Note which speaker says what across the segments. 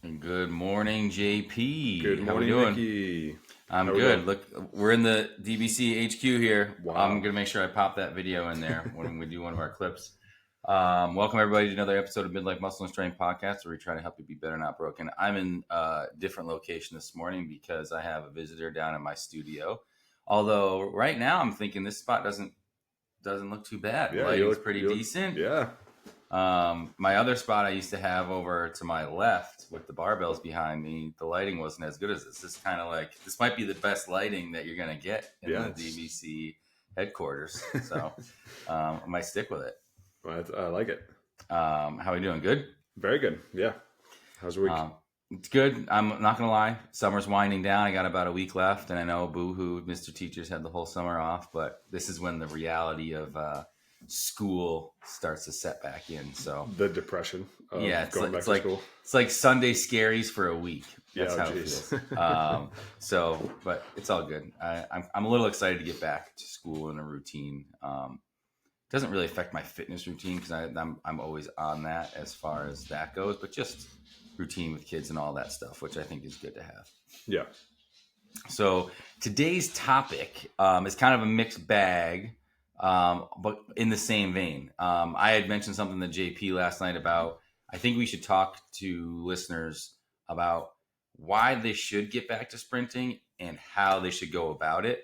Speaker 1: And good morning, JP.
Speaker 2: Good
Speaker 1: How we
Speaker 2: morning,
Speaker 1: doing?
Speaker 2: Nikki.
Speaker 1: I'm
Speaker 2: How we
Speaker 1: good.
Speaker 2: doing?
Speaker 1: Look, we're in the DBC HQ here. I'm
Speaker 2: Wow.
Speaker 1: gonna make sure I pop that video in there when we do one of our clips. Welcome everybody to another episode of Midlife Muscle and Strength Podcast, where we try to help you be better, not broken. I'm in a different location this morning because I have a visitor down in my studio. Although right now I'm thinking this spot doesn't look too bad.
Speaker 2: Yeah,
Speaker 1: Lighting's pretty
Speaker 2: you look,
Speaker 1: decent.
Speaker 2: yeah.
Speaker 1: My other spot I used to have over to my left with the barbells behind me, the lighting wasn't as good as this. This is kind of like, this might be the best lighting that you're going to get in the
Speaker 2: Yes.
Speaker 1: DVC headquarters. So I might stick with it.
Speaker 2: I like it.
Speaker 1: How are we doing? Good?
Speaker 2: Very good. Yeah. How's the week?
Speaker 1: It's good. I'm not going to lie. Summer's winding down. I got about a week left. And I know, boo-hoo, Mr. Teachers had the whole summer off. But this is when the reality of school starts to set back in. So
Speaker 2: The depression of going back to school.
Speaker 1: It's like Sunday scaries for a week. That's
Speaker 2: Yeah,
Speaker 1: how it feels. But it's all good. I'm a little excited to get back to school in a routine. It doesn't really affect my fitness routine because I'm always on that as far as that goes, but just routine with kids and all that stuff, which I think is good to have.
Speaker 2: Yeah.
Speaker 1: So today's topic is kind of a mixed bag. But in the same vein, I had mentioned something to JP last night about, I think we should talk to listeners about why they should get back to sprinting and how they should go about it.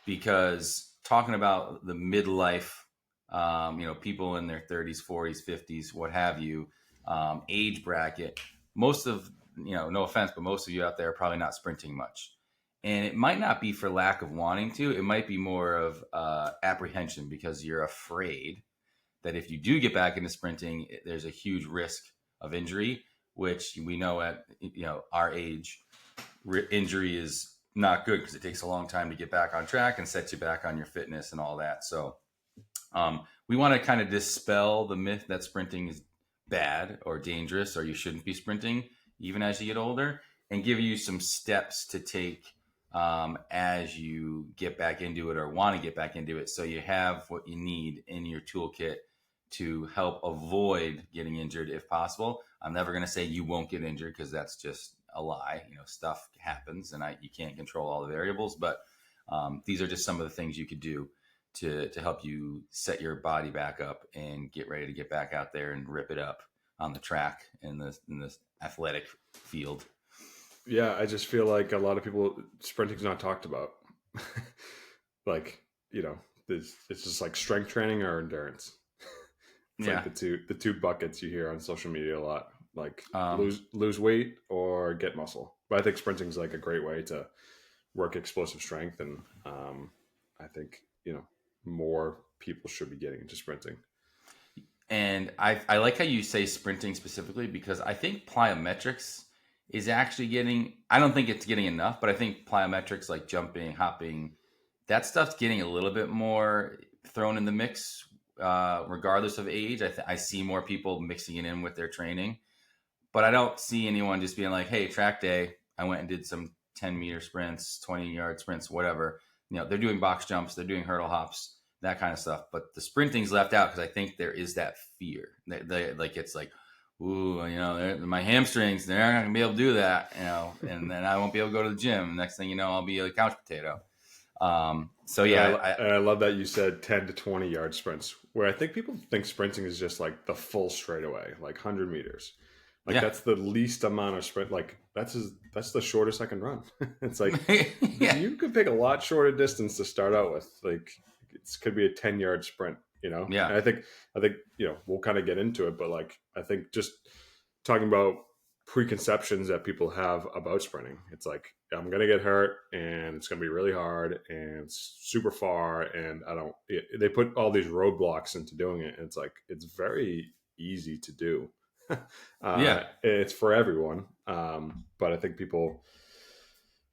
Speaker 1: Because talking about the midlife, people in their 30s, 40s, 50s, what have you, age bracket, most of, no offense, but most of you out there are probably not sprinting much. And it might not be for lack of wanting to. It might be more of apprehension because you're afraid that if you do get back into sprinting, there's a huge risk of injury, which we know at our age, injury is not good because it takes a long time to get back on track and set you back on your fitness and all that. So we want to kind of dispel the myth that sprinting is bad or dangerous or you shouldn't be sprinting even as you get older, and give you some steps to take as you get back into it or want to get back into it, so you have what you need in your toolkit to help avoid getting injured if possible. I'm never going to say you won't get injured because that's just a lie. Stuff happens and you can't control all the variables, but these are just some of the things you could do to help you set your body back up and get ready to get back out there and rip it up on the track in the athletic field.
Speaker 2: Yeah, I just feel like a lot of people, sprinting's not talked about. It's just like strength training or endurance. It's like the two buckets you hear on social media a lot, like lose weight or get muscle. But I think sprinting is like a great way to work explosive strength, and I think more people should be getting into sprinting.
Speaker 1: And I like how you say sprinting specifically, because I think plyometrics is actually getting, I don't think it's getting enough, but I think plyometrics like jumping, hopping, that stuff's getting a little bit more thrown in the mix, regardless of age. I see more people mixing it in with their training, but I don't see anyone just being like, hey, track day, I went and did some 10-meter sprints, 20-yard sprints, whatever. They're doing box jumps, they're doing hurdle hops, that kind of stuff. But the sprinting's left out because I think there is that fear. It's like, ooh, my hamstrings, they're not going to be able to do that, and then I won't be able to go to the gym. Next thing you know, I'll be a couch potato.
Speaker 2: I love that you said 10 to 20 yard sprints, where I think people think sprinting is just like the full straightaway, like 100 meters. That's the least amount of sprint. Like that's the shortest I can run. It's like you could pick a lot shorter distance to start out with. Like it could be a 10-yard sprint, Yeah. And I think we'll kind of get into it, but like I think just talking about preconceptions that people have about sprinting, it's like I'm gonna get hurt and it's gonna be really hard and it's super far, and they put all these roadblocks into doing it, and it's like it's very easy to do. It's for everyone, but I think people,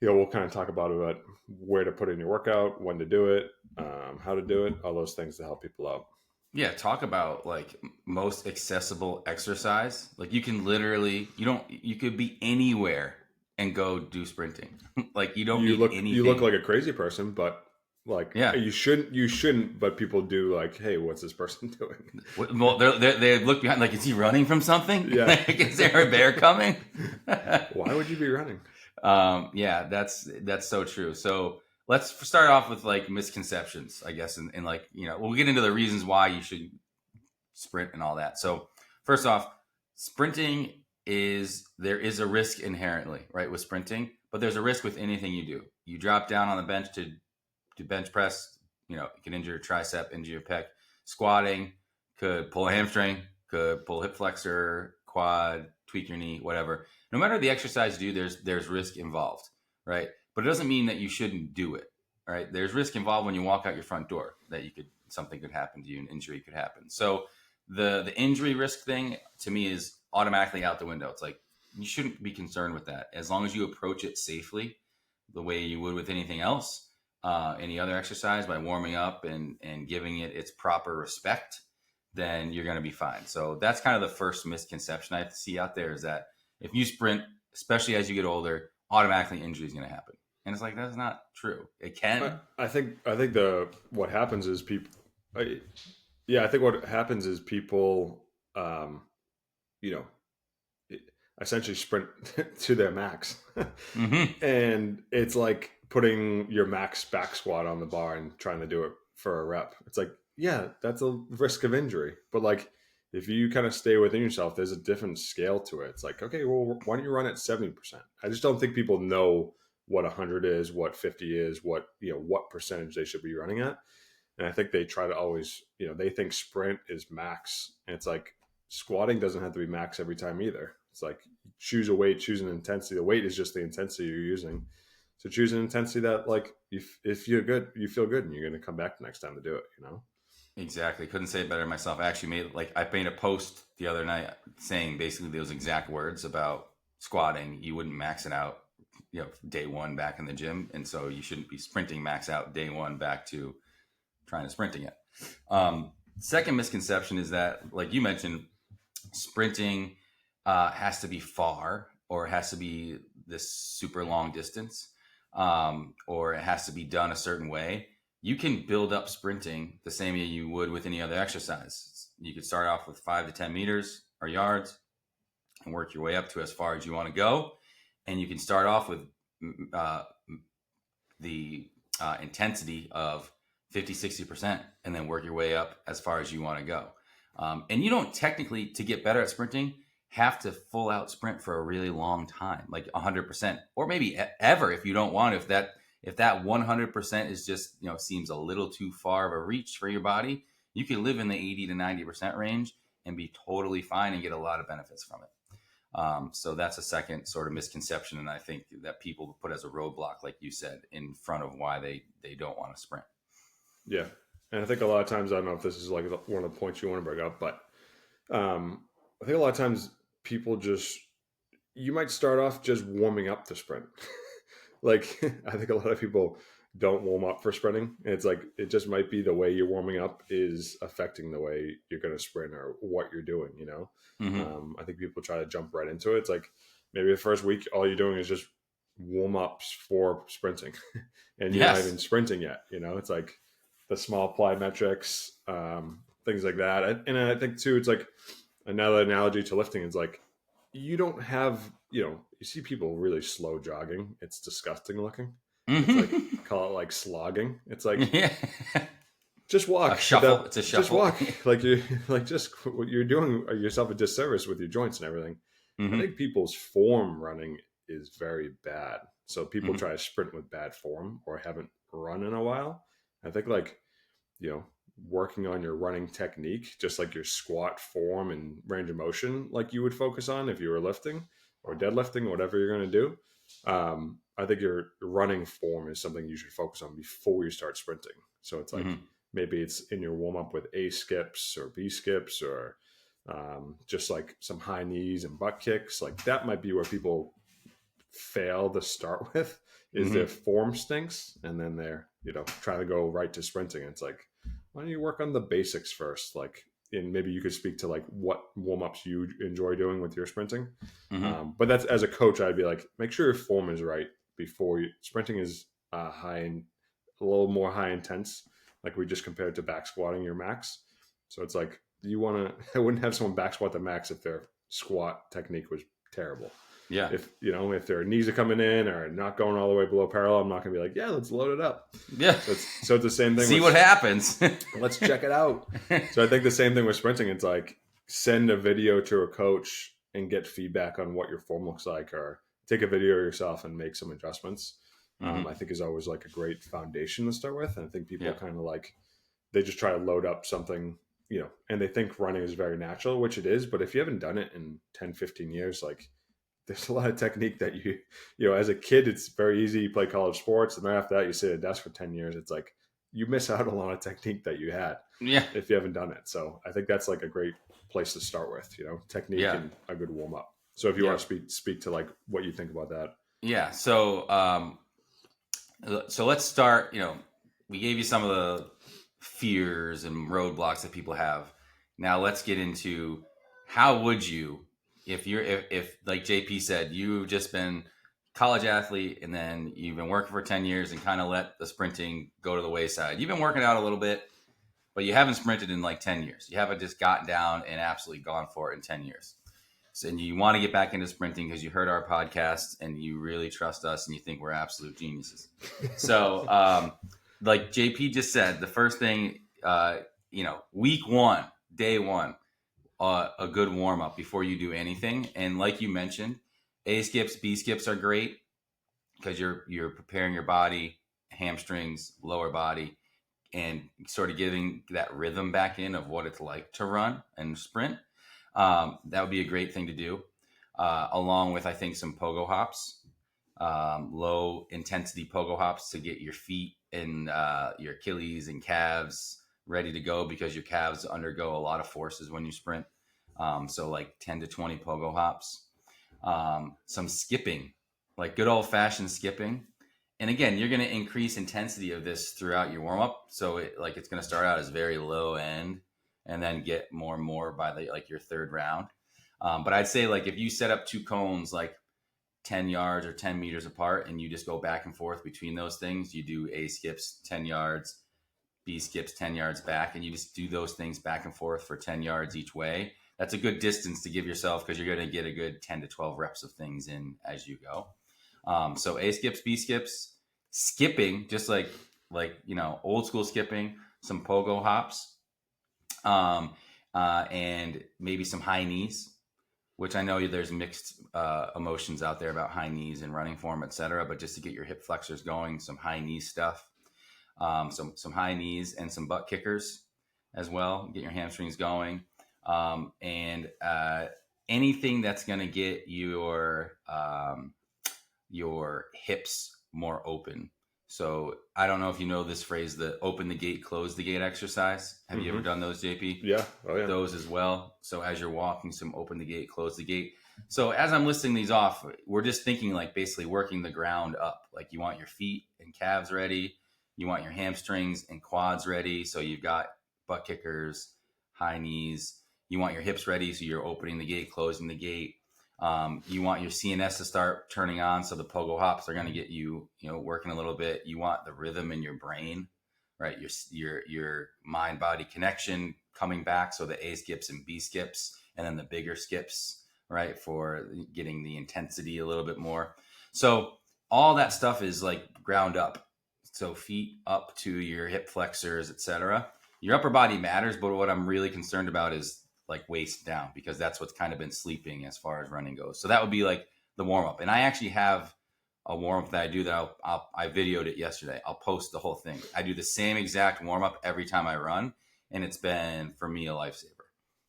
Speaker 2: we'll kind of talk about where to put in your workout, when to do it, how to do it, all those things to help people out.
Speaker 1: Yeah, talk about like most accessible exercise. Like you can literally, you could be anywhere and go do sprinting. Like you don't need anything.
Speaker 2: You look like a crazy person, but like, you shouldn't, but people do. Like, hey, what's this person doing?
Speaker 1: Well, they look behind, like, is he running from something?
Speaker 2: Yeah.
Speaker 1: Like, is there a bear coming?
Speaker 2: Why would you be running?
Speaker 1: Yeah, that's so true. So let's start off with like misconceptions, I guess, and like we'll get into the reasons why you should sprint and all that. So first off, sprinting there is a risk inherently, right, with sprinting, but there's a risk with anything you do. You drop down on the bench to bench press, you can injure your tricep, injure your pec. Squatting could pull a hamstring, could pull a hip flexor, quad, tweak your knee, whatever. No matter the exercise you do, there's risk involved, right? But it doesn't mean that you shouldn't do it, right? There's risk involved when you walk out your front door that something could happen to you, an injury could happen. So the injury risk thing to me is automatically out the window. It's like you shouldn't be concerned with that as long as you approach it safely, the way you would with anything else, any other exercise, by warming up and giving it its proper respect. Then you're going to be fine. So that's kind of the first misconception I see out there, is that if you sprint, especially as you get older, automatically injury is going to happen. And it's like, that's not true. It can.
Speaker 2: I think what happens is people. I think what happens is people, you know, essentially sprint to their max,
Speaker 1: Mm-hmm.
Speaker 2: and it's like putting your max back squat on the bar and trying to do it for a rep. It's like, yeah, that's a risk of injury, but like if you kind of stay within yourself, there's a different scale to it. It's like, okay, well, why don't you run at 70%? I just don't think people know what 100 is, what 50 is, what percentage they should be running at. And I think they try to always, they think sprint is max. And it's like squatting doesn't have to be max every time either. It's like choose a weight, choose an intensity. The weight is just the intensity you're using. So choose an intensity that, like, if you're good, you feel good, and you're going to come back the next time to do it.
Speaker 1: Exactly. Couldn't say it better myself. I actually I made a post the other night saying basically those exact words about squatting. You wouldn't max it out, day one back in the gym. And so you shouldn't be sprinting max out day one back to trying to sprinting it. Second misconception is that, like you mentioned, sprinting has to be far, or it has to be this super long distance, or it has to be done a certain way. You can build up sprinting the same way you would with any other exercise. You could start off with 5 to 10 meters or yards and work your way up to as far as you want to go. And you can start off with the intensity of 50, 60%, and then work your way up as far as you want to go. And you don't technically, to get better at sprinting, have to full out sprint for a really long time, like 100%, or maybe ever if you don't want. If that 100% is just, seems a little too far of a reach for your body, you can live in the 80 to 90% range and be totally fine and get a lot of benefits from it. So that's a second sort of misconception, and I think that people put as a roadblock, like you said, in front of why they don't want to sprint.
Speaker 2: Yeah. And I think a lot of times, I don't know if this is like one of the points you want to bring up, but I think a lot of times people you might start off just warming up to sprint. Like, I think a lot of people don't warm up for sprinting. And it's like, it just might be the way you're warming up is affecting the way you're going to sprint or what you're doing,
Speaker 1: Mm-hmm.
Speaker 2: I think people try to jump right into it. It's like maybe the first week, all you're doing is just warm ups for sprinting and you're not
Speaker 1: Yes.
Speaker 2: even sprinting yet. It's like the small plyometrics, things like that. And I think too, it's like another analogy to lifting is like, you don't have, you see people really slow jogging. It's disgusting looking. It's like,
Speaker 1: Mm-hmm.
Speaker 2: call it like slogging. It's like,
Speaker 1: Yeah.
Speaker 2: just walk.
Speaker 1: A shuffle. It's a shuffle.
Speaker 2: Just walk. Like you're doing yourself a disservice with your joints and everything. I
Speaker 1: Mm-hmm.
Speaker 2: think people's form running is very bad. So people
Speaker 1: Mm-hmm.
Speaker 2: try to sprint with bad form or haven't run in a while. I think like, working on your running technique, just like your squat form and range of motion, like you would focus on if you were lifting or deadlifting, whatever you're going to do. I think your running form is something you should focus on before you start sprinting. So it's like,
Speaker 1: Mm-hmm.
Speaker 2: maybe it's in your warm up with A skips or B skips, or just like some high knees and butt kicks. Like that might be where people fail to start with, is
Speaker 1: Mm-hmm.
Speaker 2: their form stinks, and then they're trying to go right to sprinting. It's like, why don't you work on the basics first? Like, and maybe you could speak to like what warm-ups you enjoy doing with your sprinting.
Speaker 1: Mm-hmm.
Speaker 2: But that's, as a coach, I'd be like, make sure your form is right before you sprinting is high and a little more high intense, like we just compared to back squatting your max. So it's like, I wouldn't have someone back squat the max if their squat technique was terrible.
Speaker 1: Yeah.
Speaker 2: If their knees are coming in or not going all the way below parallel, I'm not going to be like, yeah, let's load it up.
Speaker 1: Yeah.
Speaker 2: So it's the same thing.
Speaker 1: See what happens.
Speaker 2: Let's check it out. So I think the same thing with sprinting. It's like send a video to a coach and get feedback on what your form looks like, or take a video of yourself and make some adjustments. I think is always like a great foundation to start with. And I think people kind of like, they just try to load up something, and they think running is very natural, which it is. But if you haven't done it in 10, 15 years, like there's a lot of technique that as a kid, it's very easy. You play college sports, and then after that, you sit at a desk for 10 years. It's like you miss out on a lot of technique that you had if you haven't done it. So I think that's like a great place to start with, technique and a good warm up. So if you want to speak to like what you think about that.
Speaker 1: Yeah. So let's start, we gave you some of the fears and roadblocks that people have. Now let's get into how would you, if like JP said, you've just been college athlete and then you've been working for 10 years and kind of let the sprinting go to the wayside. You've been working out a little bit, but you haven't sprinted in like 10 years. You haven't just gotten down and absolutely gone for it in 10 years. So, and you want to get back into sprinting because you heard our podcast and you really trust us and you think we're absolute geniuses. So, like JP just said, the first thing, week one, day one, a good warm up before you do anything. And like you mentioned, A skips, B skips are great because you're preparing your body, hamstrings, lower body, and sort of getting that rhythm back in of what it's like to run and sprint. That would be a great thing to do, along with, I think, some pogo hops, low intensity pogo hops to get your feet and your Achilles and calves ready to go, because your calves undergo a lot of forces when you sprint. So like 10 to 20 pogo hops, some skipping, like good old fashioned skipping. And again, you're going to increase intensity of this throughout your warm up. So it's going to start out as very low end and then get more and more by your third round. But I'd say like if you set up two cones, like 10 yards or 10 meters apart, and you just go back and forth between those things, you do A skips 10 yards, B skips 10 yards back, and you just do those things back and forth for 10 yards each way. That's a good distance to give yourself, because you're going to get a good 10 to 12 reps of things in as you go. So A skips, B skips, skipping, just like old school skipping, some pogo hops, and maybe some high knees, which I know there's mixed emotions out there about high knees and running form, etc. But just to get your hip flexors going, some high knee stuff, some high knees and some butt kickers as well. Get your hamstrings going, and anything that's going to get your hips more open. So I don't know if you know this phrase, the open the gate, close the gate exercise. Have you ever done those, JP?
Speaker 2: Yeah. Oh, yeah.
Speaker 1: Those as well. So as you're walking, some open the gate, close the gate. So as I'm listing these off, we're just thinking like basically working the ground up. Like you want your feet and calves ready. You want your hamstrings and quads ready. So you've got butt kickers, high knees. You want your hips ready. So you're opening the gate, closing the gate. You want your CNS to start turning on, so the pogo hops are going to get you, working a little bit. You want the rhythm in your brain, right? Your mind body connection coming back, so the A skips and B skips, and then the bigger skips, right, for getting the intensity a little bit more. So all that stuff is like ground up. So feet up to your hip flexors, etc. Your upper body matters, but what I'm really concerned about is like waist down, because that's what's kind of been sleeping as far as running goes. So that would be like the warm up. And I actually have a warm up that I do that I videoed it yesterday. I'll post the whole thing. I do the same exact warm up every time I run, and it's been for me a lifesaver,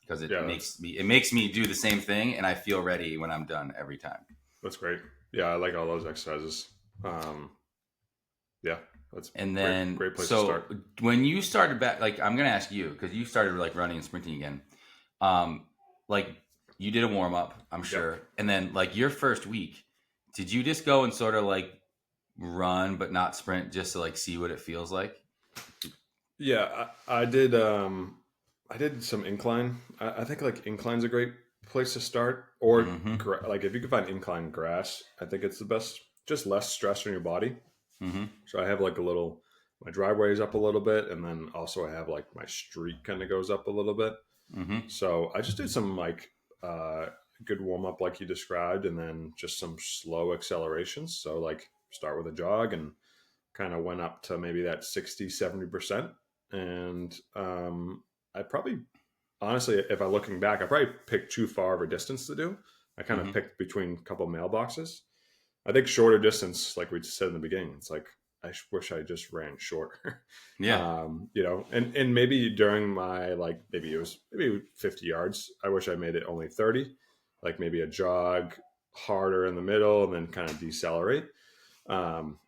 Speaker 1: because it makes me do the same thing, and I feel ready when I'm done every time.
Speaker 2: That's great. Yeah, I like all those exercises. Yeah, that's great place to start.
Speaker 1: So when you started back, like I'm gonna ask you, because you started like running and sprinting again. Like you did a warm up, I'm sure. Yep. And then like your first week, did you just go and sort of like run, but not sprint, just to like see what it feels like?
Speaker 2: Yeah, I did. I did some incline. I think like incline's a great place to start, or like if you can find incline grass, I think it's the best. Just less stress on your body. So I have like my driveway is up a little bit, and then also I have like my street kind of goes up a little bit. So I just did some like good warm up like you described, and then just some slow accelerations. So like start with a jog and kind of went up to maybe that 60, 70%. And I probably, honestly, if I'm looking back, I probably picked too far of a distance to do. I kind of
Speaker 1: Hmm.
Speaker 2: picked between a couple of mailboxes. I think shorter distance, like we said in the beginning, it's like, wish I just ran shorter.
Speaker 1: Yeah.
Speaker 2: And maybe during my, like, maybe 50 yards, I wish I made it only 30, like maybe a jog harder in the middle and then kind of decelerate. Um,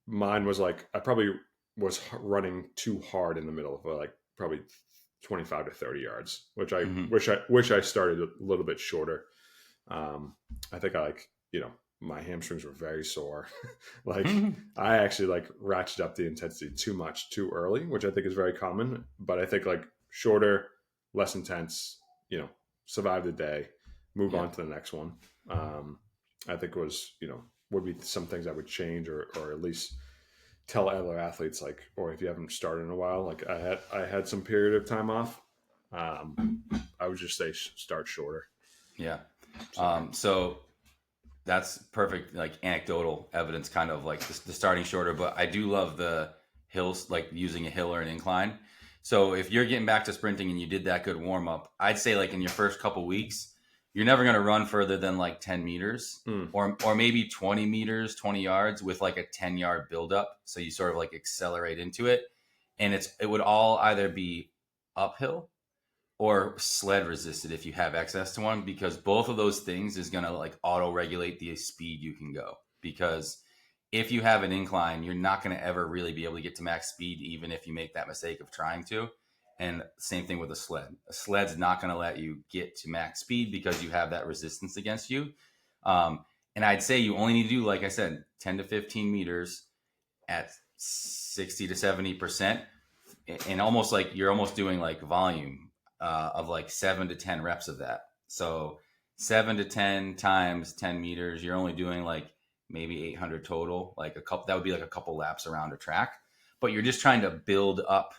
Speaker 2: Mine was like, I probably was running too hard in the middle for like probably 25 to 30 yards, which I
Speaker 1: Hmm.
Speaker 2: wish I started a little bit shorter. I think I like, my hamstrings were very sore. Like
Speaker 1: Hmm.
Speaker 2: I actually like ratcheted up the intensity too much too early, which I think is very common. But I think like shorter, less intense, survive the day, move
Speaker 1: Yeah.
Speaker 2: on to the next one. I think was, would be some things I would change or at least tell other athletes like, or if you haven't started in a while, like I had some period of time off. I would just say start shorter.
Speaker 1: Yeah.
Speaker 2: So
Speaker 1: So that's perfect, like anecdotal evidence, kind of like the starting shorter. But I do love the hills, like using a hill or an incline. So if you're getting back to sprinting and you did that good warm up, I'd say like in your first couple weeks, you're never going to run further than like 10 meters
Speaker 2: mm,
Speaker 1: or maybe 20 meters, 20 yards with like a 10-yard buildup. So you sort of like accelerate into it. And it would all either be uphill or sled resisted if you have access to one, because both of those things is going to like auto regulate the speed you can go. Because if you have an incline, you're not going to ever really be able to get to max speed, even if you make that mistake of trying to. And same thing with a sled. A sled's not going to let you get to max speed because you have that resistance against you. And I'd say you only need to do, like I said, 10 to 15 meters at 60 to 70%, and almost like you're almost doing like volume of like 7 to 10 reps of that. So 7 to 10 times 10 meters, you're only doing like maybe 800 total, like a couple, that would be like a couple laps around a track, but you're just trying to build up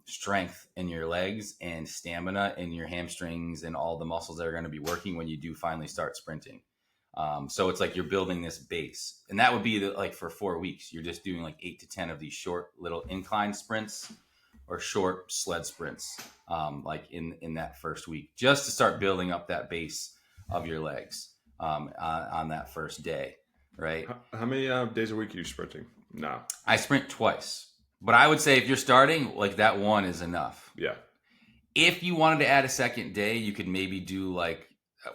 Speaker 1: strength in your legs and stamina in your hamstrings and all the muscles that are going to be working when you do finally start sprinting. So it's like you're building this base, and that would be like for 4 weeks, you're just doing like 8 to 10 of these short little incline sprints or short sled sprints, like in that first week, just to start building up that base of your legs on that first day, right?
Speaker 2: how many days a week are you sprinting? No.
Speaker 1: I sprint twice, but I would say if you're starting, like that one is enough.
Speaker 2: Yeah.
Speaker 1: If you wanted to add a second day, you could maybe do like,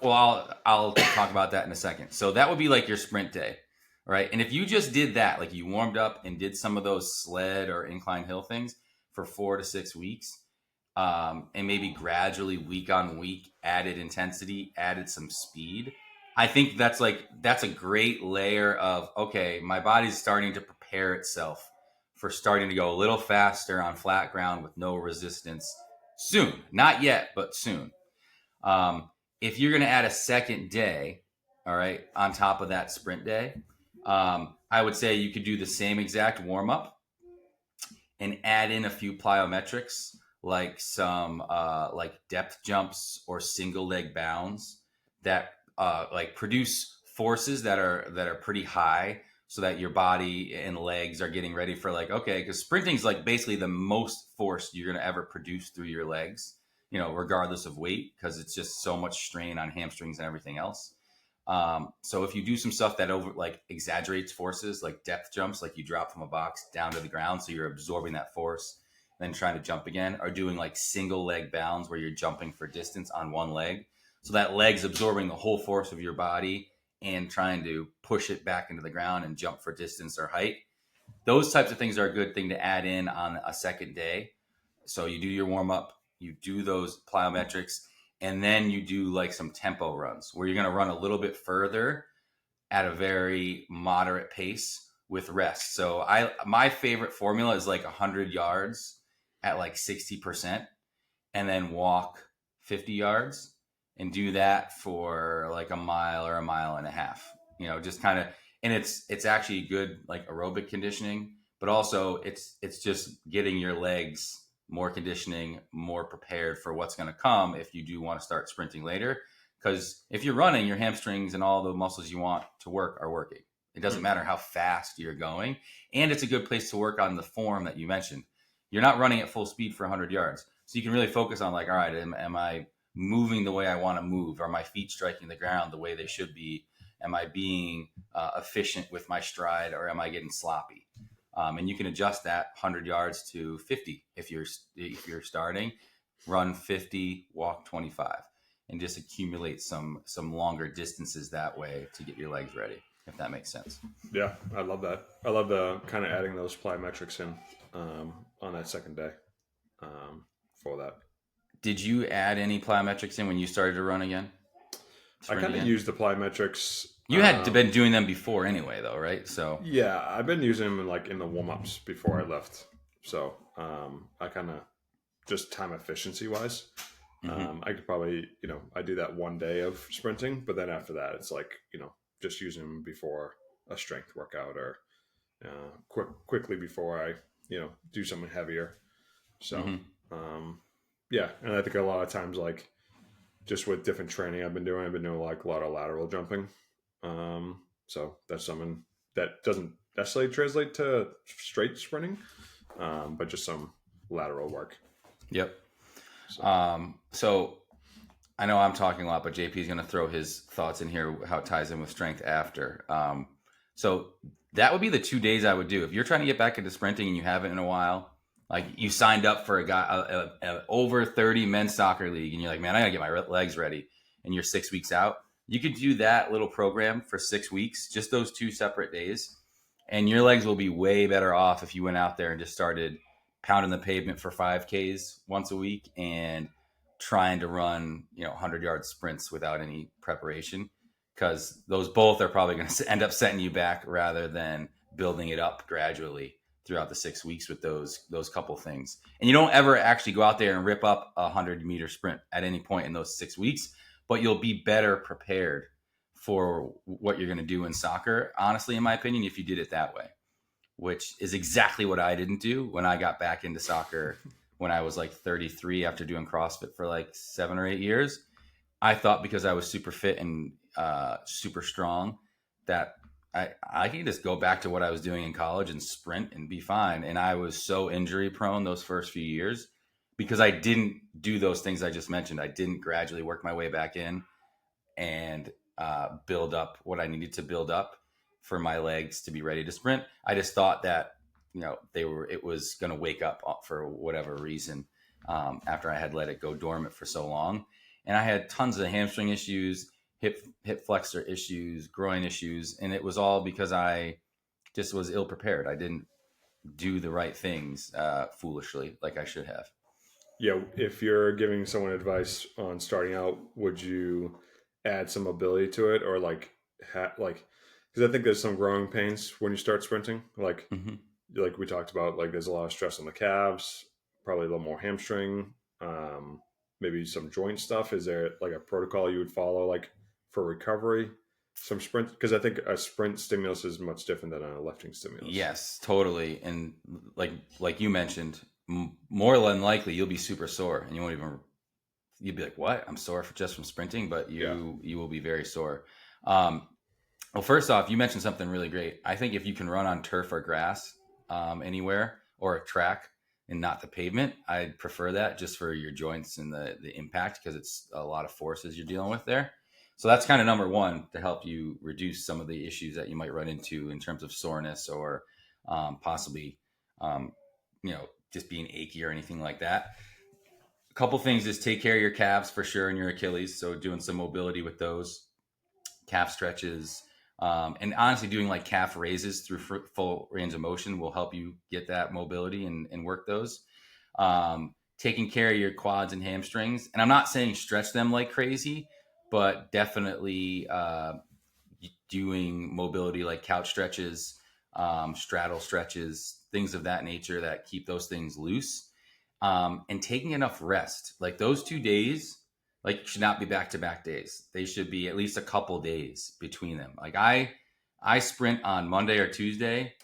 Speaker 1: well, I'll talk about that in a second. So that would be like your sprint day, right? And if you just did that, like you warmed up and did some of those sled or incline hill things for 4 to 6 weeks, and maybe gradually week on week added intensity, added some speed, I think that's a great layer of, okay, my body's starting to prepare itself for starting to go a little faster on flat ground with no resistance soon. Not yet, but soon. Um, if you're going to add a second day, all right, on top of that sprint day, I would say you could do the same exact warm up and add in a few plyometrics, like some like depth jumps or single leg bounds that like produce forces that are pretty high, so that your body and legs are getting ready for, like, okay, because sprinting is like basically the most force you're going to ever produce through your legs, regardless of weight, because it's just so much strain on hamstrings and everything else. So if you do some stuff that over like exaggerates forces, like depth jumps, like you drop from a box down to the ground, so you're absorbing that force, then trying to jump again, or doing like single leg bounds where you're jumping for distance on one leg, so that leg's absorbing the whole force of your body and trying to push it back into the ground and jump for distance or height. Those types of things are a good thing to add in on a second day. So you do your warm up, you do those plyometrics, and then you do like some tempo runs where you're going to run a little bit further at a very moderate pace with rest. So my favorite formula is like 100 yards at like 60%, and then walk 50 yards and do that for like a mile or a mile and a half. Just kind of, and it's actually good like aerobic conditioning, but also it's just getting your legs more conditioning, more prepared for what's going to come if you do want to start sprinting later, Because if you're running, your hamstrings and all the muscles you want to work are working. It doesn't matter how fast you're going. And it's a good place to work on the form that you mentioned. You're not running at full speed for 100 yards. So you can really focus on like, all right, am I moving the way I want to move? Are my feet striking the ground the way they should be? Am I being efficient with my stride, or am I getting sloppy? And you can adjust that 100 yards to 50 if you're starting. Run 50, walk 25, and just accumulate some longer distances that way to get your legs ready, if that makes sense.
Speaker 2: Yeah, I love that. I love the kind of adding those plyometrics in on that second day for that.
Speaker 1: Did you add any plyometrics in when you started to run again?
Speaker 2: I kind of used the plyometrics.
Speaker 1: You had been doing them before anyway, though, right? So
Speaker 2: yeah, I've been using them in the warm-ups before I left. So I kind of just time efficiency wise, I could probably I do that one day of sprinting, but then after that, it's like just using them before a strength workout or quickly before I do something heavier. So yeah, and I think a lot of times like just with different training I've been doing like a lot of lateral jumping. So that's something that doesn't necessarily translate to straight sprinting, but just some lateral work.
Speaker 1: Yep. So I know I'm talking a lot, but JP is going to throw his thoughts in here, how it ties in with strength after. So that would be the 2 days I would do. If you're trying to get back into sprinting and you haven't in a while, like you signed up for a over 30 men's soccer league and you're like, man, I got to get my legs ready, and you're 6 weeks out, you could do that little program for 6 weeks, just those 2 separate days. And your legs will be way better off if you went out there and just started pounding the pavement for 5Ks once a week and trying to run 100-yard sprints without any preparation, because those both are probably going to end up setting you back rather than building it up gradually throughout the 6 weeks with those couple things. And you don't ever actually go out there and rip up a 100-meter sprint at any point in those 6 weeks, but you'll be better prepared for what you're going to do in soccer, honestly, in my opinion, if you did it that way, which is exactly what I didn't do when I got back into soccer when I was like 33 after doing CrossFit for like 7 or 8 years. I thought because I was super fit and super strong that I could just go back to what I was doing in college and sprint and be fine. And I was so injury prone those first few years because I didn't do those things I just mentioned. I didn't gradually work my way back in and build up what I needed to build up for my legs to be ready to sprint. I just thought that it was going to wake up for whatever reason after I had let it go dormant for so long. And I had tons of hamstring issues, hip flexor issues, groin issues, and it was all because I just was ill prepared. I didn't do the right things foolishly like I should have.
Speaker 2: Yeah, if you're giving someone advice on starting out, would you add some mobility to it, or like because I think there's some growing pains when you start sprinting, like we talked about, like there's a lot of stress on the calves, probably a little more hamstring, maybe some joint stuff. Is there like a protocol you would follow like for recovery, some sprint? Because I think a sprint stimulus is much different than a lifting stimulus.
Speaker 1: Yes, totally. And like you mentioned, more than likely you'll be super sore and you'd be like, what? I'm sore just from sprinting, but you will be very sore. Well, first off, you mentioned something really great. I think if you can run on turf or grass anywhere, or a track and not the pavement, I'd prefer that just for your joints and the impact, because it's a lot of forces you're dealing with there. So that's kind of number one to help you reduce some of the issues that you might run into in terms of soreness or possibly, just being achy or anything like that. A couple things is take care of your calves for sure and your Achilles. So doing some mobility with those calf stretches, and honestly doing like calf raises through full range of motion will help you get that mobility and work those. Taking care of your quads and hamstrings. And I'm not saying stretch them like crazy, but definitely doing mobility like couch stretches, straddle stretches, things of that nature that keep those things loose. And taking enough rest. Like those 2 days, like should not be back-to-back days. They should be at least a couple days between them. Like I sprint on Monday or Tuesday,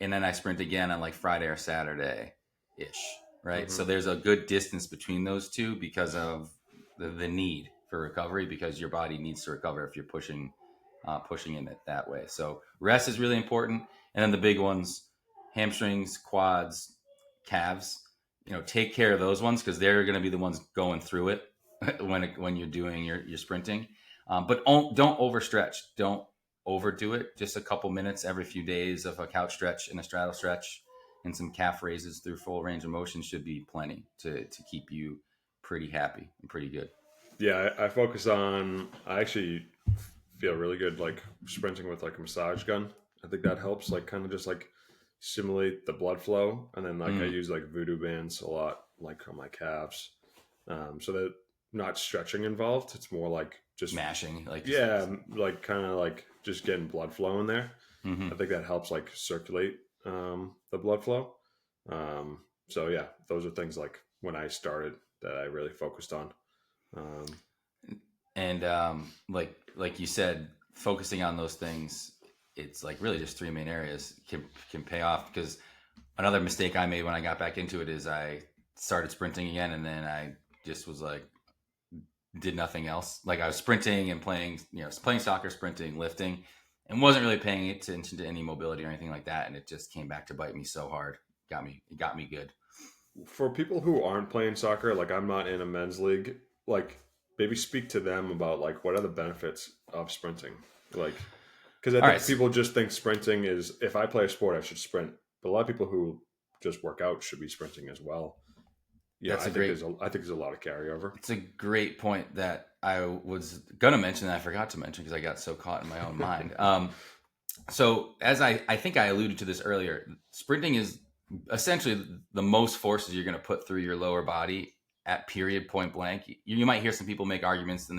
Speaker 1: and then I sprint again on like Friday or Saturday ish. Right. So there's a good distance between those two because of the need for recovery, because your body needs to recover if you're pushing in it that way. So rest is really important. And then the big ones, hamstrings, quads, calves, take care of those ones, because they're going to be the ones going through it when you're doing your sprinting. But don't overstretch. Don't overdo it. Just a couple minutes every few days of a couch stretch and a straddle stretch and some calf raises through full range of motion should be plenty to keep you pretty happy and pretty good.
Speaker 2: Yeah, I focus on. I actually feel really good like sprinting with like a massage gun. I think that helps, like kind of just like simulate the blood flow, and then like I use like voodoo bands a lot, like on my calves, so that not stretching involved. It's more like just
Speaker 1: Mashing, like,
Speaker 2: yeah, like kind of like just getting blood flow in there.
Speaker 1: mm-hmm.
Speaker 2: I think that helps like circulate the blood flow. So yeah, those are things like when I started that I really focused on. Um,
Speaker 1: And like you said, focusing on those things, it's like really just three main areas can pay off. Because another mistake I made when I got back into it is I started sprinting again, and then I just was like, did nothing else. Like I was sprinting and playing soccer, sprinting, lifting, and wasn't really paying attention to any mobility or anything like that. And it just came back to bite me so hard. It got me good.
Speaker 2: for people who aren't playing soccer, like I'm not in a men's league, like maybe speak to them about like what are the benefits of sprinting, like because I
Speaker 1: All
Speaker 2: think
Speaker 1: right.
Speaker 2: people just think sprinting is if I play a sport I should sprint, but a lot of people who just work out should be sprinting as well. Yeah,
Speaker 1: That's
Speaker 2: I think there's a lot of carryover.
Speaker 1: it's a great point that I was going to mention that I forgot to mention because I got so caught in my own mind. So as I think I alluded to this earlier, sprinting is essentially the most forces you're going to put through your lower body at period point blank. You might hear some people make arguments, and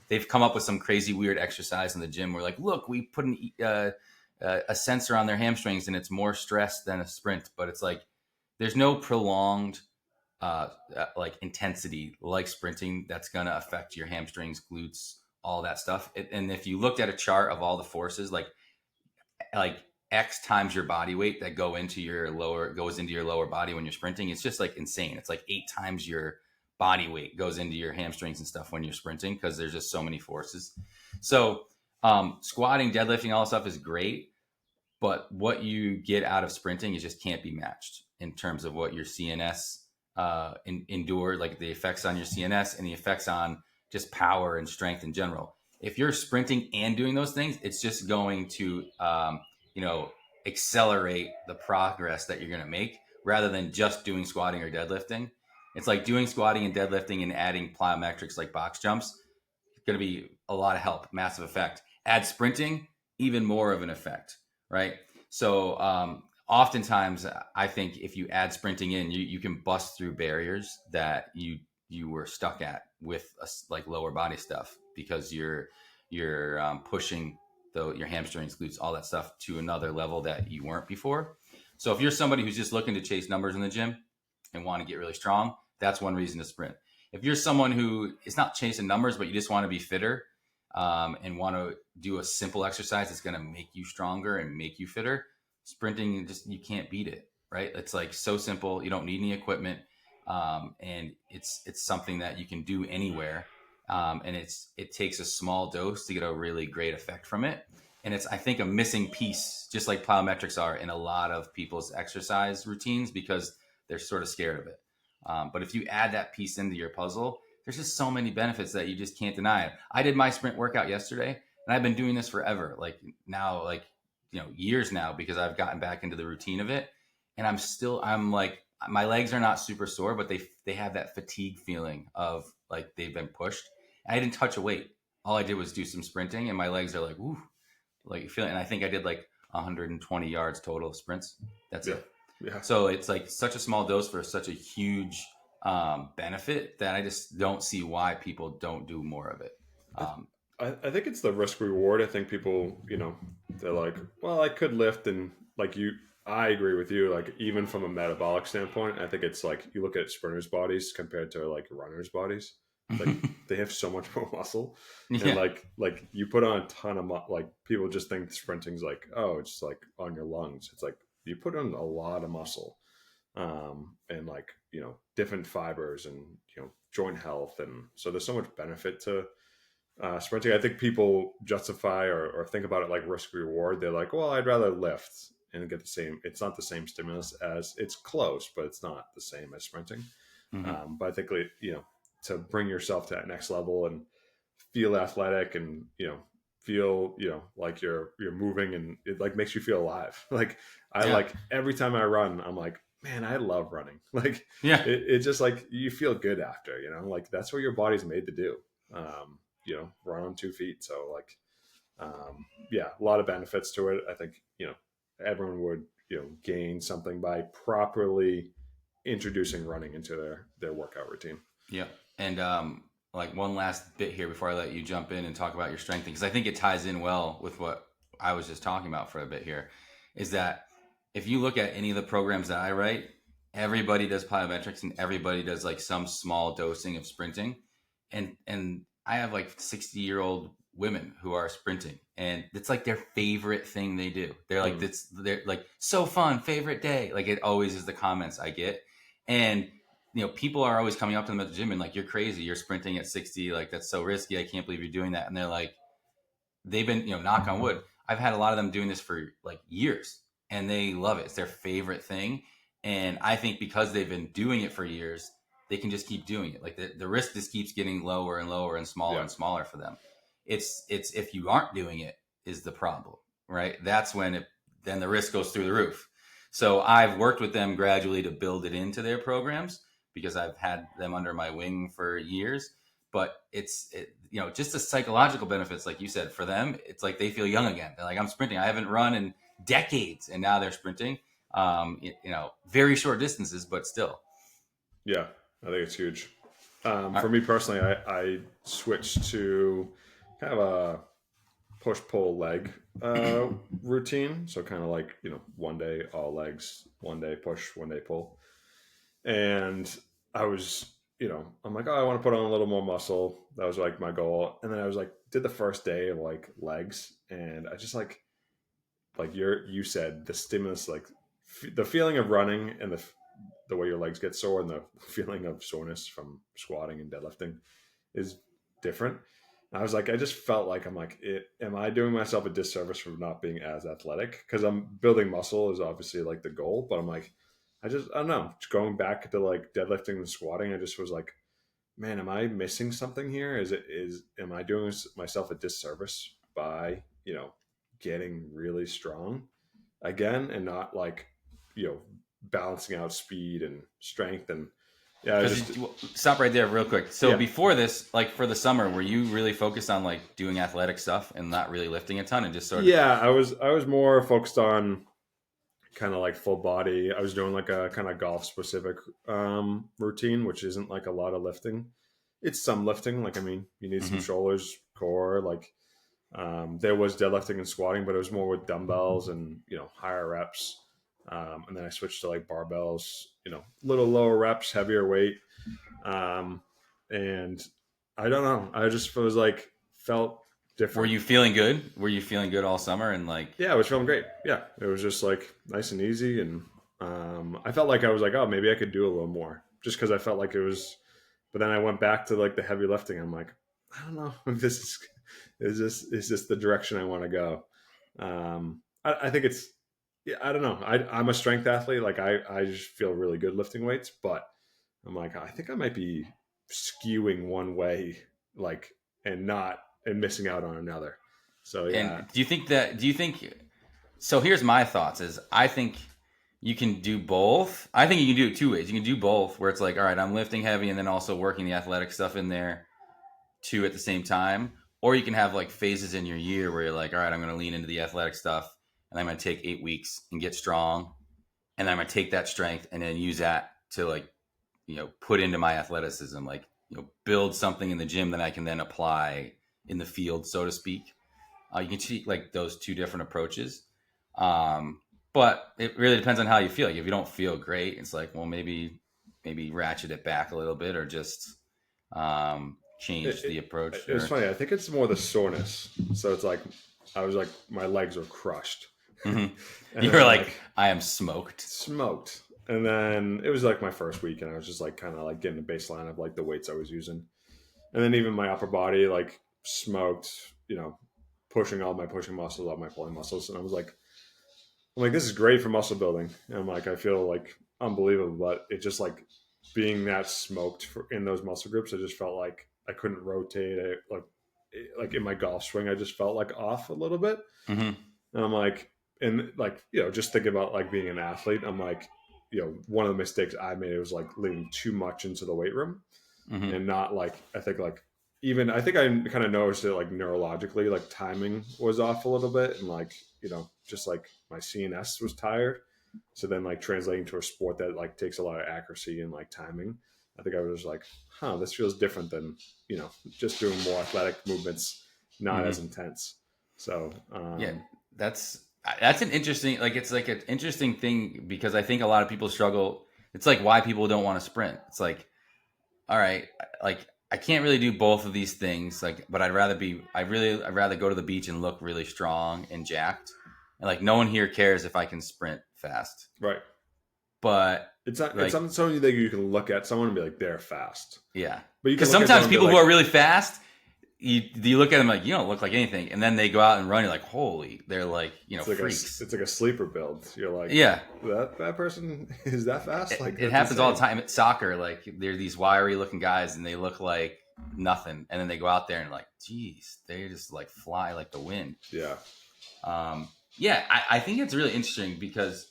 Speaker 1: they've come up with some crazy weird exercise in the gym where like, look, we put a sensor on their hamstrings and it's more stress than a sprint. But it's like, there's no prolonged like intensity like sprinting that's going to affect your hamstrings, glutes, all that stuff. And if you looked at a chart of all the forces, like X times your body weight that goes into your lower body when you're sprinting, it's just like insane. It's like 8 times your body weight goes into your hamstrings and stuff when you're sprinting, because there's just so many forces. So squatting, deadlifting, all that stuff is great, but what you get out of sprinting is just can't be matched in terms of what your CNS endure, like the effects on your CNS and the effects on just power and strength in general. If you're sprinting and doing those things, it's just going to accelerate the progress that you're going to make, rather than just doing squatting or deadlifting. It's like doing squatting and deadlifting and adding plyometrics like box jumps. It's going to be a lot of help, massive effect. Add sprinting, even more of an effect, right? So oftentimes I think if you add sprinting in, you can bust through barriers that you were stuck at with like lower body stuff, because you're pushing your hamstrings, glutes, all that stuff to another level that you weren't before. So if you're somebody who's just looking to chase numbers in the gym and want to get really strong, that's one reason to sprint. If you're someone who is not chasing numbers, but you just want to be fitter and want to do a simple exercise that's going to make you stronger and make you fitter, sprinting, you can't beat it, right? It's like so simple. You don't need any equipment. And it's something that you can do anywhere. And it takes a small dose to get a really great effect from it. And it's, I think, a missing piece, just like plyometrics are in a lot of people's exercise routines, because they're sort of scared of it. But if you add that piece into your puzzle, there's just so many benefits that you just can't deny it. I did my sprint workout yesterday, and I've been doing this forever, years now, because I've gotten back into the routine of it. And I'm like, my legs are not super sore, but they have that fatigue feeling of like they've been pushed. I didn't touch a weight. All I did was do some sprinting, and my legs are like, ooh, like feeling. And I think I did like 120 yards total of sprints. That's
Speaker 2: Yeah.
Speaker 1: it.
Speaker 2: Yeah.
Speaker 1: So it's like such a small dose for such a huge benefit that I just don't see why people don't do more of it.
Speaker 2: I think it's the risk reward. I think people, they're like, well, I could lift, and like I agree with you. Like even from a metabolic standpoint, I think it's like you look at sprinters' bodies compared to like runners' bodies. Like they have so much more muscle,
Speaker 1: Yeah.
Speaker 2: and like you put on a ton of like people just think sprinting's like, oh, it's like on your lungs. It's like you put on a lot of muscle, and like different fibers and joint health, and so there's so much benefit to sprinting. I think people justify or think about it like risk reward. They're like, well, I'd rather lift and get the same. It's not the same stimulus as it's close, but it's not the same as sprinting.
Speaker 1: Mm-hmm.
Speaker 2: But I think, to bring yourself to that next level and feel athletic and, feel, like you're moving, and it like makes you feel alive. Like I
Speaker 1: Yeah.
Speaker 2: like every time I run, I'm like, man, I love running. Like
Speaker 1: Yeah.
Speaker 2: it just like you feel good after, like that's what your body's made to do. Run on 2 feet. So like, yeah, a lot of benefits to it. I think, everyone would, gain something by properly introducing running into their workout routine.
Speaker 1: Yeah. And like one last bit here before I let you jump in and talk about your strength, because I think it ties in well with what I was just talking about for a bit here, is that if you look at any of the programs that I write, everybody does plyometrics and everybody does like some small dosing of sprinting. And I have like 60-year-old women who are sprinting, and it's like their favorite thing they do. They're like, they're like, so fun, favorite day. Like it always is the comments I get. And people are always coming up to them at the gym and like, you're crazy, you're sprinting at 60, like that's so risky, I can't believe you're doing that. And they're like, they've been, knock on wood, I've had a lot of them doing this for like years, and they love it. It's their favorite thing. And I think because they've been doing it for years, they can just keep doing it. Like the risk just keeps getting lower and lower and smaller and smaller for them. It's if you aren't doing it is the problem, right? That's when then the risk goes through the roof. So I've worked with them gradually to build it into their programs because I've had them under my wing for years. But it's just the psychological benefits, like you said, for them, it's like they feel young again. They're like, I'm sprinting. I haven't run in decades, and now they're sprinting. Very short distances, but still.
Speaker 2: Yeah, I think it's huge. For me personally, I switched to kind of a push pull leg routine. So kind of like, one day all legs, one day push, one day pull. And I was, I'm like, oh, I want to put on a little more muscle. That was like my goal. And then I was like, did the first day of like legs, and I just like you said, the stimulus, like the feeling of running and the way your legs get sore and the feeling of soreness from squatting and deadlifting is different. And I was like, I just felt like I'm like, am I doing myself a disservice for not being as athletic? Because I'm building muscle is obviously like the goal, but I'm like, I don't know. Just going back to like deadlifting and squatting, I just was like, man, am I missing something here? Am I doing myself a disservice by, getting really strong again and not like, balancing out speed and strength? And yeah,
Speaker 1: Stop right there real quick. So
Speaker 2: yeah.
Speaker 1: Before this, like for the summer, were you really focused on like doing athletic stuff and not really lifting a ton and just sort of?
Speaker 2: Yeah, I was more focused on kind of like full body. I was doing like a kind of golf specific routine, which isn't like a lot of lifting. It's some lifting. Like, I mean, you need some shoulders, core, like there was deadlifting and squatting, but it was more with dumbbells and, higher reps. And then I switched to like barbells, little lower reps, heavier weight. And I don't know. I just was like, felt different.
Speaker 1: Were you feeling good? Were you feeling good all summer? And like,
Speaker 2: yeah, I was feeling great. Yeah. It was just like nice and easy. And I felt like I was like, oh, maybe I could do a little more, just because I felt like it was. But then I went back to like the heavy lifting. I'm like, I don't know if this is this the direction I want to go. I think it's, yeah, I don't know. I'm a strength athlete. Like I just feel really good lifting weights, but I'm like, I think I might be skewing one way, like, and missing out on another. So yeah.
Speaker 1: And do you think, so here's my thoughts is I think you can do both. I think you can do it two ways. You can do both where it's like, all right, I'm lifting heavy and then also working the athletic stuff in there too at the same time. Or you can have like phases in your year where you're like, all right, I'm going to lean into the athletic stuff and I'm going to take 8 weeks and get strong. And then I'm going to take that strength and then use that to like, put into my athleticism, like, build something in the gym that I can then apply in the field, so to speak. You can see like those two different approaches. But it really depends on how you feel. Like if you don't feel great, it's like, well, maybe ratchet it back a little bit or just change the approach.
Speaker 2: It's funny. I think it's more the soreness. So it's like, I was like, my legs were crushed.
Speaker 1: Mm-hmm. You were like, I am smoked.
Speaker 2: And then it was like my first week, and I was just like kind of like getting a baseline of like the weights I was using. And then even my upper body like smoked, pushing all my pushing muscles, all my pulling muscles. And I'm like, this is great for muscle building. And I'm like, I feel like unbelievable, but it just like being that smoked in those muscle groups, I just felt like I couldn't rotate it. Like in my golf swing, I just felt like off a little bit.
Speaker 1: Mm-hmm.
Speaker 2: And I'm like, and like, just thinking about like being an athlete, I'm like, one of the mistakes I made was like leaning too much into the weight room
Speaker 1: Mm-hmm.
Speaker 2: and not like, I think like, even I think I kind of noticed it like neurologically, like timing was off a little bit, and like just like my CNS was tired. So then like translating to a sport that like takes a lot of accuracy and like timing, I think I was like, this feels different than just doing more athletic movements, not
Speaker 1: Mm-hmm.
Speaker 2: as intense. So
Speaker 1: Yeah, that's an interesting, like, it's like an interesting thing because I think a lot of people struggle. It's like why people don't want to sprint. It's like, all right, like I can't really do both of these things, like, but I'd rather go to the beach and look really strong and jacked, and like no one here cares if I can sprint fast,
Speaker 2: right,
Speaker 1: but
Speaker 2: it's not it's
Speaker 1: like,
Speaker 2: something that you can look at someone and be like, they're fast,
Speaker 1: yeah,
Speaker 2: but you can
Speaker 1: because
Speaker 2: look at
Speaker 1: sometimes
Speaker 2: someone and be
Speaker 1: people who
Speaker 2: like,
Speaker 1: are really fast, you look at them like you don't look like anything, and then they go out and run, you're like, holy, they're like,
Speaker 2: it's like
Speaker 1: freaks.
Speaker 2: it's like a sleeper build. You're like,
Speaker 1: Yeah,
Speaker 2: that person is that fast? Like
Speaker 1: it
Speaker 2: that's
Speaker 1: happens all the
Speaker 2: insane.
Speaker 1: time at soccer. Like they're these wiry looking guys, and they look like nothing, and then they go out there and like, geez, they just like fly like the wind.
Speaker 2: Yeah,
Speaker 1: Yeah, I think it's really interesting because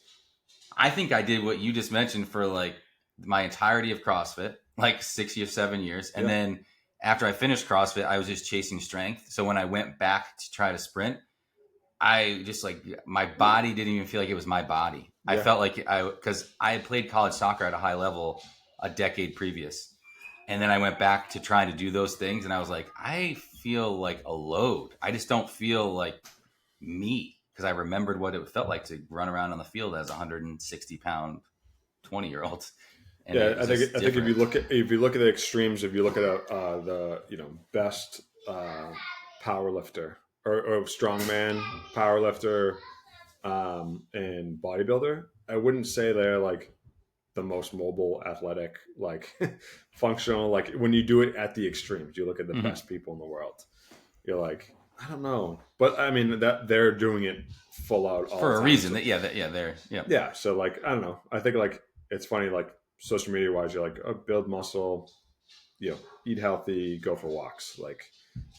Speaker 1: I think I did what you just mentioned for like my entirety of CrossFit, like 6 or 7 years. And
Speaker 2: yeah,
Speaker 1: then after I finished CrossFit, I was just chasing strength. So when I went back to try to sprint, I just like my body didn't even feel like it was my body. I
Speaker 2: yeah.
Speaker 1: felt like because I had played college soccer at a high level a decade previous. And then I went back to trying to do those things. And I was like, I feel like a load. I just don't feel like me because I remembered what it felt like to run around on the field as a 160-pound 20-year-old, and
Speaker 2: Yeah,
Speaker 1: it was just
Speaker 2: I think
Speaker 1: different.
Speaker 2: if you look at the extremes, if you look at the best power lifter or strongman power lifter and bodybuilder, I wouldn't say they're like the most mobile, athletic, like functional. Like when you do it at the extremes, you look at the
Speaker 1: Mm-hmm.
Speaker 2: best people in the world. You're like, I don't know, but I mean that they're doing it full out all
Speaker 1: For
Speaker 2: the
Speaker 1: a
Speaker 2: time.
Speaker 1: reason
Speaker 2: So
Speaker 1: yeah, they're yeah.
Speaker 2: yeah, so like I don't know. I think like it's funny like social media wise, you're like, oh, build muscle, eat healthy, go for walks, like.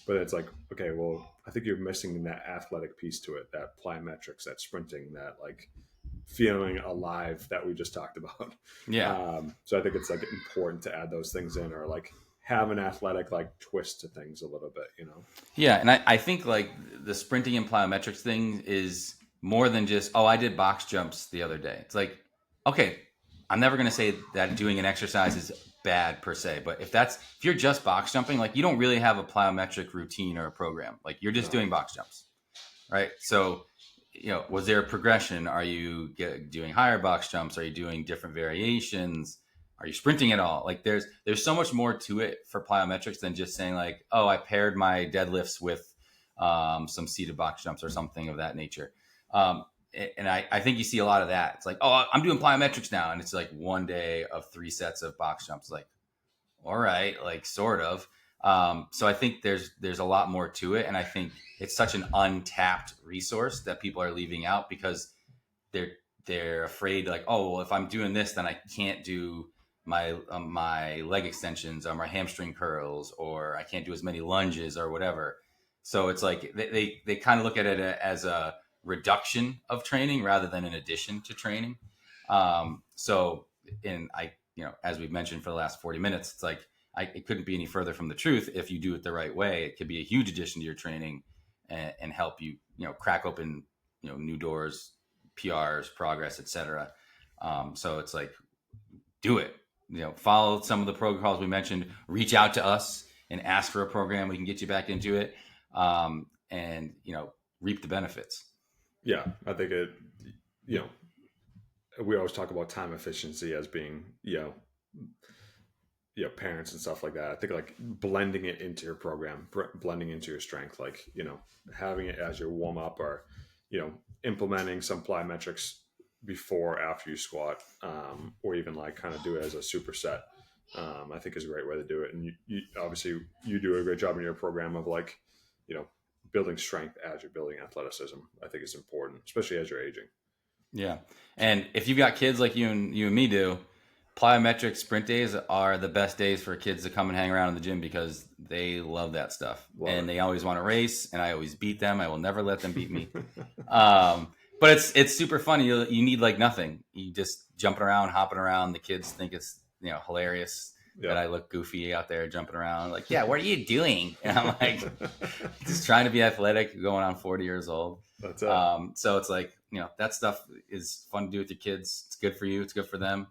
Speaker 2: But it's like, okay, well, I think you're missing that athletic piece to it, that plyometrics, that sprinting, that like feeling alive that we just talked about.
Speaker 1: Yeah.
Speaker 2: So I think it's like important to add those things in, or like have an athletic like twist to things a little bit.
Speaker 1: Yeah, and I think like the sprinting and plyometrics thing is more than just, oh, I did box jumps the other day. It's like, okay, I'm never going to say that doing an exercise is bad per se, but if you're just box jumping, like you don't really have a plyometric routine or a program. Like you're just
Speaker 2: No,
Speaker 1: doing box jumps, right? So, was there a progression? Are you doing higher box jumps? Are you doing different variations? Are you sprinting at all? Like there's so much more to it for plyometrics than just saying like, oh, I paired my deadlifts with some seated box jumps or something of that nature. Um, and I think you see a lot of that. It's like, oh, I'm doing plyometrics now, and it's like one day of 3 sets of box jumps. Like, all right, like sort of. So I think there's a lot more to it, and I think it's such an untapped resource that people are leaving out because they're they're afraid like, oh, well, if I'm doing this, then I can't do my leg extensions or my hamstring curls, or I can't do as many lunges or whatever. So it's like they kind of look at it as a reduction of training rather than an addition to training. So in I as we've mentioned for the last 40 minutes, it's like it couldn't be any further from the truth. If you do it the right way, it could be a huge addition to your training and help you crack open new doors, PRs, progress, etc. So it's like, do it. Follow some of the protocols we mentioned. Reach out to us and ask for a program. We can get you back into it, and reap the benefits.
Speaker 2: yeah, I think it. You know, we always talk about time efficiency as being parents and stuff like that. I think like blending it into your program, blending into your strength, like having it as your warm up, or implementing some plyometrics before, after you squat, or even like kind of do it as a superset. I think is a great way to do it. And you obviously you do a great job in your program of like, you know, building strength as you're building athleticism. I think is important, especially as you're aging.
Speaker 1: Yeah. And if you've got kids like you and me do, plyometric sprint days are the best days for kids to come and hang around in the gym because they love that stuff. They always want to race, and I always beat them. I will never let them beat me. But it's super funny. You need like nothing. You just jumping around, hopping around. The kids think it's, you know, hilarious that I look goofy out there jumping around. Like, yeah, what are you doing? And I'm like, just trying to be athletic, going on 40 years old.
Speaker 2: That's it.
Speaker 1: So it's like, you know, that stuff is fun to do with your kids. It's good for you. It's good for them.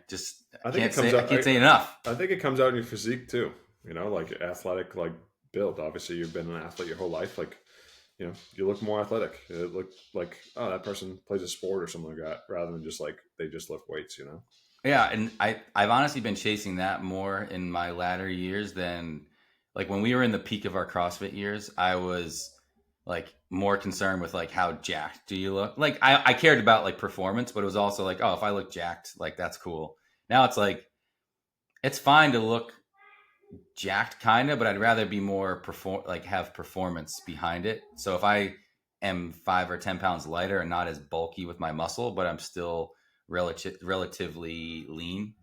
Speaker 1: Just I can't say enough.
Speaker 2: I think it comes out in your physique too. You know, like athletic, like build. Obviously, you've been an athlete your whole life. Like, you know, you look more athletic. It look like, oh, that person plays a sport or something like that, rather than just like they just lift weights. You know.
Speaker 1: Yeah, and I've honestly been chasing that more in my latter years than like when we were in the peak of our CrossFit years. I was like more concerned with like how jacked do you look. Like I cared about like performance, but it was also like, oh, if I look jacked, like that's cool. Now it's like it's fine to look jacked kind of, but I'd rather be more have performance behind it. So if I am 5 or 10 pounds lighter and not as bulky with my muscle, but I'm still relatively lean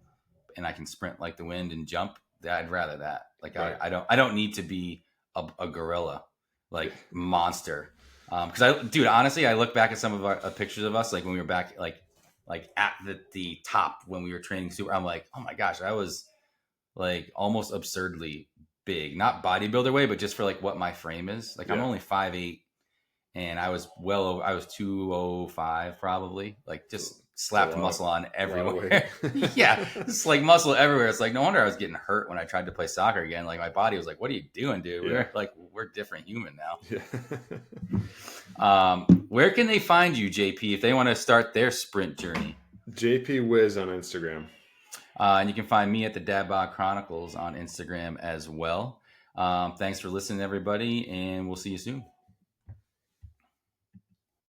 Speaker 1: and I can sprint like the wind and jump, I'd rather that. Like right. I don't need to be a gorilla, like monster. Because honestly, I look back at some of our pictures of us, like when we were back, like at the top when we were training super. I'm like, oh my gosh, I was like almost absurdly big, not bodybuilder way, but just for like what my frame is. Like I'm only 5'8", and I was I was 205 probably, like just slapped muscle on everywhere. Yeah, it's like muscle everywhere. It's like no wonder I was getting hurt when I tried to play soccer again. Like my body was like, "What are you doing, dude? We're different human now." Yeah. Where can they find you, JP, if they want to start their sprint journey?
Speaker 2: JP Wiz on Instagram.
Speaker 1: And you can find me at the Dad Bod Chronicles on Instagram as well. Thanks for listening, everybody, and we'll see you soon.